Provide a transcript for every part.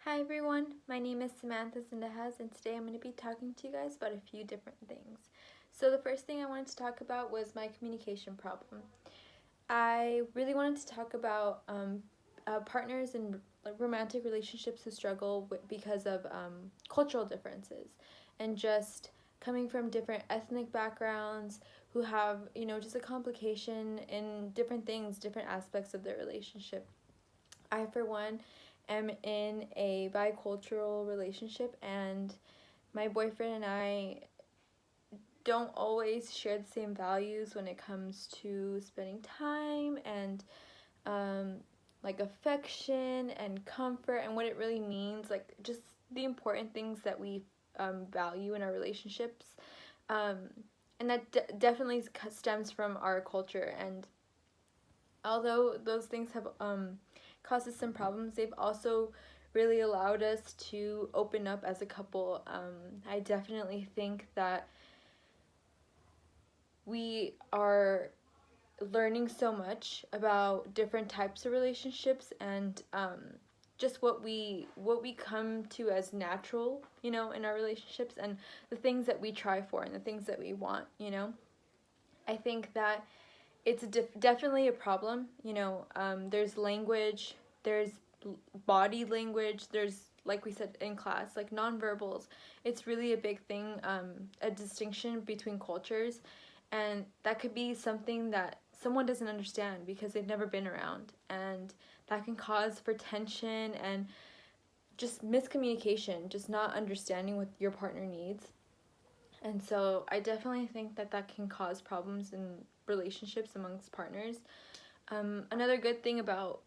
Hi everyone, my name is Samantha Zindahas and today I'm going to be talking to you guys about a few different things. So the first thing I wanted to talk about was my communication problem. I really wanted to talk about partners in romantic relationships who struggle because of cultural differences and just coming from different ethnic backgrounds who have, just a complication in different things, different aspects of their relationship. I, for one, am in a bicultural relationship, and my boyfriend and I don't always share the same values when it comes to spending time and um, like affection and comfort and what it really means, like just the important things that we value in our relationships. Um, and that definitely stems from our culture. And although those things have caused us some problems, they've also really allowed us to open up as a couple. I definitely think that we are learning so much about different types of relationships and just what we come to as natural, in our relationships, and the things that we try for and the things that we want. I think that it's definitely a problem. There's language, there's body language, there's, like we said in class, like nonverbals. It's really a big thing, a distinction between cultures, and that could be something that someone doesn't understand because they've never been around, and that can cause for tension and just miscommunication, just not understanding what your partner needs. And so I definitely think that that can cause problems in relationships amongst partners. Another good thing about,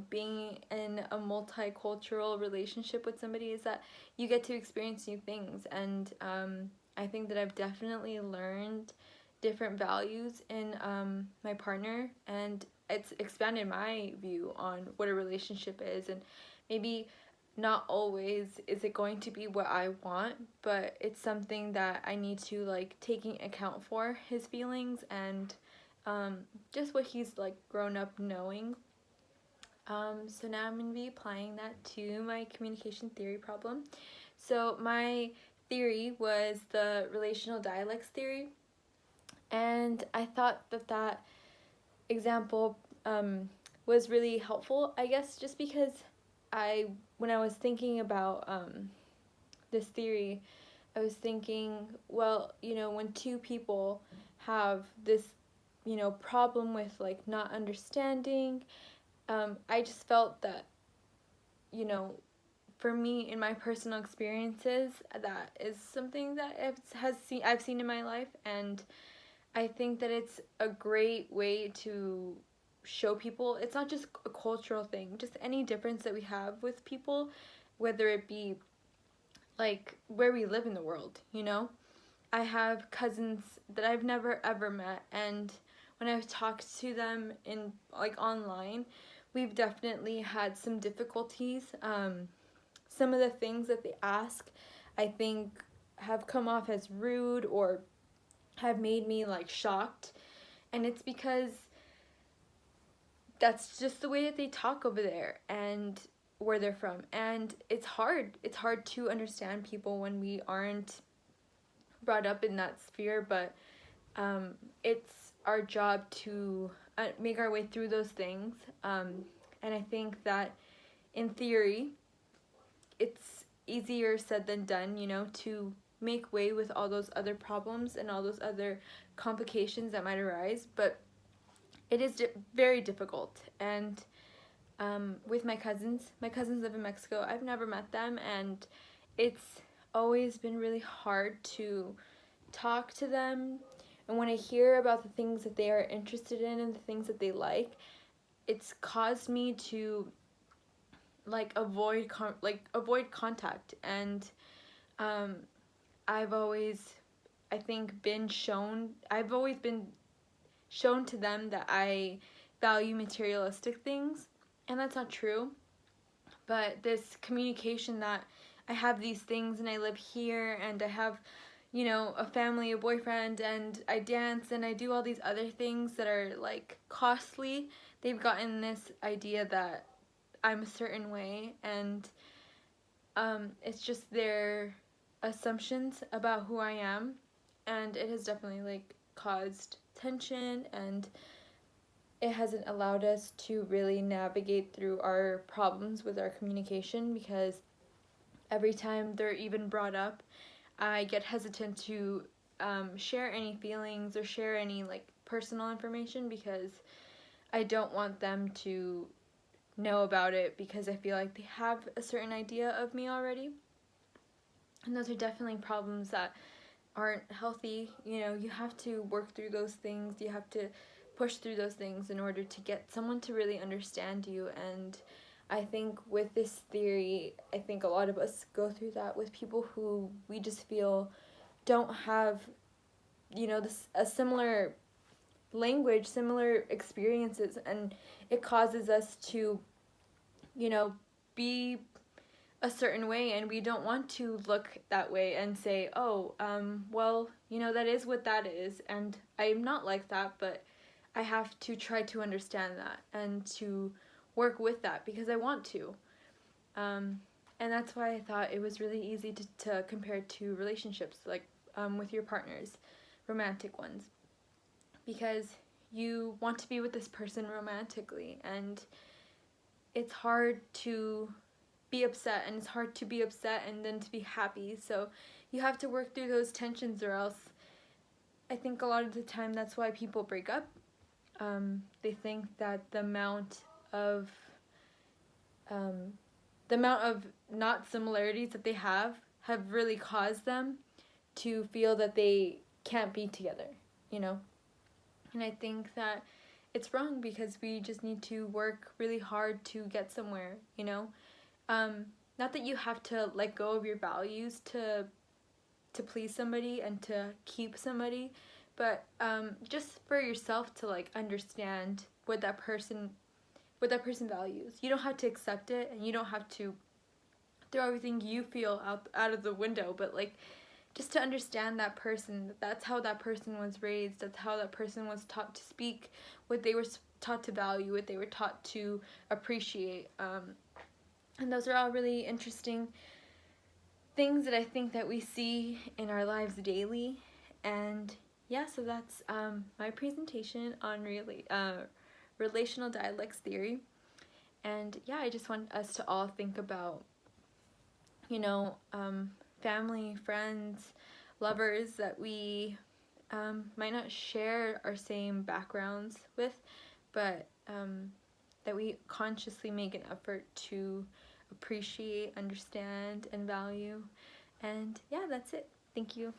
being in a multicultural relationship with somebody is that you get to experience new things. And I think that I've definitely learned different values in my partner, and it's expanded my view on what a relationship is. And maybe not always is it going to be what I want, but it's something that I need to like taking account for his feelings and just what he's like grown up knowing. So now I'm going to be applying that to my communication theory problem. So my theory was the relational dialects theory, and I thought that that example was really helpful, I guess, just because when I was thinking about this theory, I was thinking, well, when two people have this, problem with like not understanding, I just felt that, you know, for me in my personal experiences, that is something that I've seen in my life, and I think that it's a great way to show people it's not just a cultural thing, just any difference that we have with people, whether it be like where we live in the world. I have cousins that I've never ever met, and when I've talked to them in like online, we've definitely had some difficulties. Some of the things that they ask, I think, have come off as rude or have made me like shocked, and it's because that's just the way that they talk over there and where they're from. And it's hard to understand people when we aren't brought up in that sphere, but um, it's our job to make our way through those things. And I think that in theory, it's easier said than done, to make way with all those other problems and all those other complications that might arise. But it is very difficult. And with my cousins live in Mexico. I've never met them, and it's always been really hard to talk to them. And when I hear about the things that they are interested in and the things that they like, it's caused me to like avoid contact. And um, I've always, I think, I've always been shown to them that I value materialistic things, and that's not true. But this communication that I have these things and I live here and I have, a family, a boyfriend, and I dance and I do all these other things that are like costly, they've gotten this idea that I'm a certain way, and It's just their assumptions about who I am, and it has definitely like caused tension, and it hasn't allowed us to really navigate through our problems with our communication, because every time they're even brought up, I get hesitant to share any feelings or share any like personal information, because I don't want them to know about it, because I feel like they have a certain idea of me already. And those are definitely problems that aren't healthy. You know, you have to work through those things. You have to push through those things in order to get someone to really understand you. And I think with this theory, I think a lot of us go through that with people who we just feel don't have, this a similar language, similar experiences, and it causes us to, be a certain way, and we don't want to look that way and say, oh, well, that is what that is, and I'm not like that, but I have to try to understand that and to work with that because I want to. And that's why I thought it was really easy to compare to relationships, like with your partners, romantic ones, because you want to be with this person romantically, and it's hard to be upset, and it's hard to be upset and then to be happy. So you have to work through those tensions, or else I think a lot of the time that's why people break up. They think that of the amount of not similarities that they have really caused them to feel that they can't be together, you know? And I think that it's wrong, because we just need to work really hard to get somewhere, you know? Not that you have to let go of your values to please somebody and to keep somebody, but just for yourself to like understand what that person values. You don't have to accept it, and you don't have to throw everything you feel out of the window, but like just to understand that person, that's how that person was raised, that's how that person was taught to speak, what they were taught to value, what they were taught to appreciate. And those are all really interesting things that I think that we see in our lives daily. And yeah, so that's my presentation on relational dialects theory. And yeah, I just want us to all think about, family, friends, lovers that we might not share our same backgrounds with, but that we consciously make an effort to appreciate, understand, and value. And yeah, that's it. Thank you.